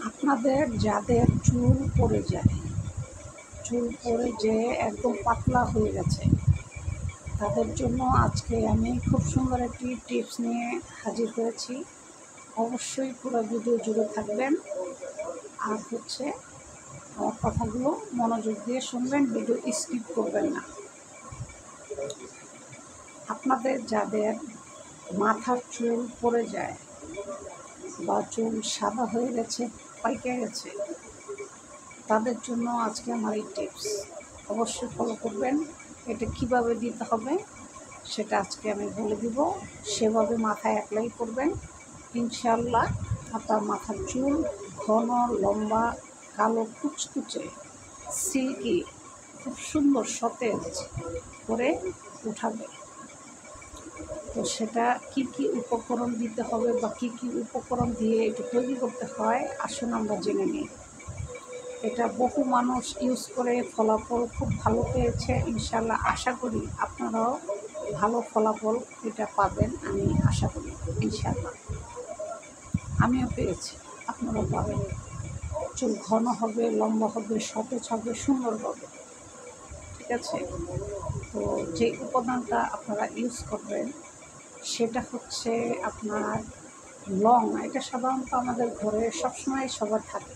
আপনাদের যাদের চুল পড়ে যায়, চুল পড়ে যেয়ে একদম পাতলা হয়ে গেছে, তাদের জন্য আজকে আমি খুব সুন্দর একটি টিপস নিয়ে হাজির হয়েছি। অবশ্যই পুরো ভিডিও জুড়ে থাকবেন, আর আমার কথাগুলো মনোযোগ দিয়ে শুনবেন, ভিডিও স্কিপ করবেন না। আপনাদের যাদের মাথার চুল পড়ে যায় বা চুল সাদা হয়ে গেছে, পাইকে গেছে, তাদের জন্য আজকে আমার এই টিপস অবশ্যই ফলো করবেন। এটা কিভাবে দিতে হবে সেটা আজকে আমি বলে দিব, সেভাবে মাথায় অ্যাপ্লাই করবেন। ইনশাআল্লাহ আপনার মাথার চুল ঘন, লম্বা, কালো, কুচকুচে, সিল্কি, খুব সুন্দর সতেজ করে উঠাবে। তো সেটা কি কি উপকরণ দিতে হবে বা কি কি উপকরণ দিয়ে এটা তৈরি করতে হয়, আসুন আমরা জেনে নিই। এটা বহু মানুষ ইউজ করে ফলাফল খুব ভালো পেয়েছে। ইনশাআল্লাহ আশা করি আপনারাও ভালো ফলাফল এটা পাবেন, আমি আশা করি ইনশাআল্লাহ। আমিও পেয়েছি, আপনারাও পাবেন। চুল ঘন হবে, লম্বা হবে, সতেজ হবে, সুন্দর হবে। ঠিক আছে? তো যে উপাদানটা আপনারা ইউজ করবেন সেটা হচ্ছে আপনার লং। এটা সাধারণত আমাদের ঘরে সবসময় সবার থাকে,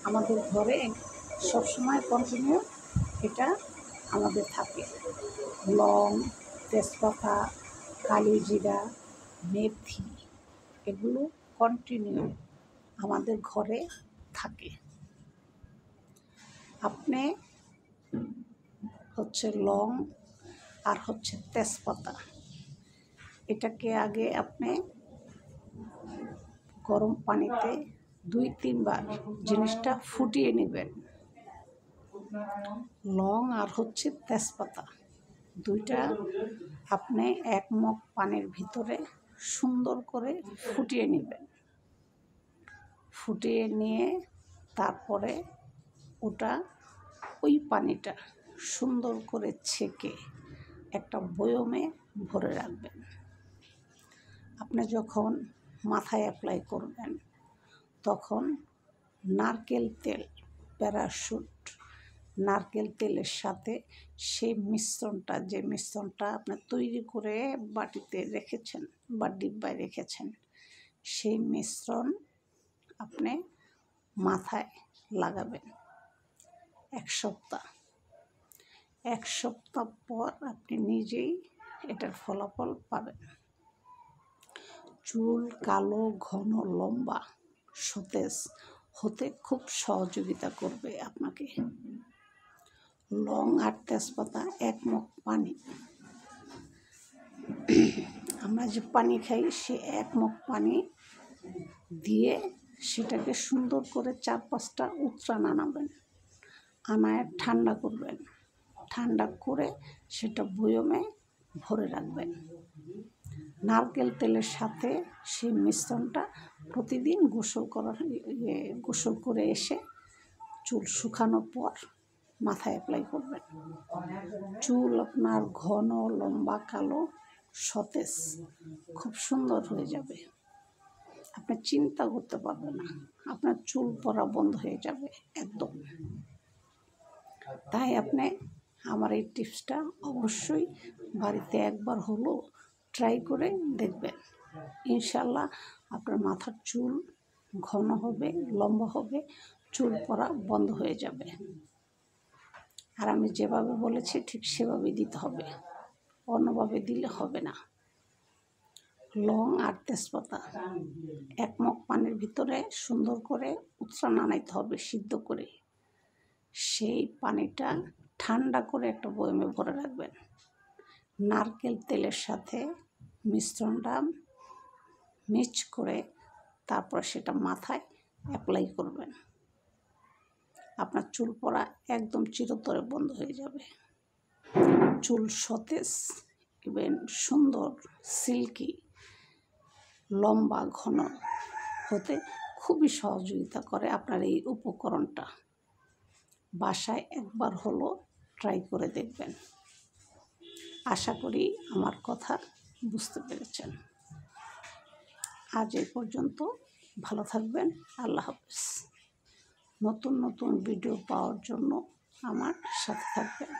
আমাদের ঘরে সবসময় কন্টিনিউ এটা আমাদের থাকে। লং, তেজপাতা, কালিজিরা, মেথি, এগুলো কন্টিনিউ আমাদের ঘরে থাকে। আপনি লং আর তেজপাতা, এটাকে আগে আপনি গরম পানিতে 2-3 বার জিনিসটা ফুটিয়ে নেবেন। লং আর তেজপাতা দুইটা আপনি 1 মগ পানির ভিতরে সুন্দর করে ফুটিয়ে নেবেন। ফুটিয়ে নিয়ে তারপরে ওই পানিটা সুন্দর করে ছেঁকে একটা বয়মে ভরে রাখবেন। আপনি যখন মাথায় অ্যাপ্লাই করবেন তখন নারকেল তেল, প্যারাশুট নারকেল তেলের সাথে সেই মিশ্রণটা আপনি তৈরি করে বাটিতে রেখেছেন বা ডিব্বায় রেখেছেন, সেই মিশ্রণ আপনি মাথায় লাগাবেন 1 সপ্তাহ পর আপনি নিজেই এটার ফলাফল পাবেন। চুল কালো, ঘন, লম্বা, সতেজ হতে খুব সহযোগিতা করবে আপনাকে। লং আর তেজপাতা 1 মগ পানি, আমরা যে পানি খাই সে 1 মগ পানি দিয়ে সেটাকে সুন্দর করে 4-5টা উতরান আনাবেন, আনায় ঠান্ডা করবেন। ঠান্ডা করে সেটা বয়মে ভরে রাখবেন। নারকেল তেলের সাথে সেই মিশ্রণটা প্রতিদিন গোসল করে এসে চুল শুকানোর পর মাথায় অ্যাপ্লাই করবেন। চুল আপনার ঘন, লম্বা, কালো, সতেজ, খুব সুন্দর হয়ে যাবে। আপনি চিন্তা করতে পারবেন না, আপনার চুল পড়া বন্ধ হয়ে যাবে একদম। তাই আপনি আমার এই টিপসটা অবশ্যই বাড়িতে একবার হলেও ট্রাই করে দেখবেন। ইনশাআল্লাহ আপনার মাথার চুল ঘন হবে, লম্বা হবে, চুল পড়া বন্ধ হয়ে যাবে। আর আমি যেভাবে বলেছি ঠিক সেভাবে দিতে হবে, অন্যভাবে দিলে হবে না। লং আর তেজপাতা 1 মগ পানির ভিতরে সুন্দর করে উতরান আনাইতে হবে, সিদ্ধ করে। সেই পানিটা ঠান্ডা করে একটা বয়মে ভরে রাখবেন। নারকেল তেলের সাথে মিশ্রণটা মিক্স করে তারপর সেটা মাথায় অ্যাপ্লাই করবেন। আপনার চুল পড়া একদম চিরতরে বন্ধ হয়ে যাবে। চুল সতেজ এবং সুন্দর, সিল্কি, লম্বা, ঘন হতে খুবই সহযোগিতা করে আপনার এই উপকরণটা। বাসায় একবার হলো ট্রাই করে দেখবেন। আশা করি আমার কথা বুঝতে পেরেছেন। আজ এই পর্যন্ত। ভালো থাকবেন। আল্লাহ হাফেজ। নতুন নতুন ভিডিও পাওয়ার জন্য আমার সাথে থাকবেন।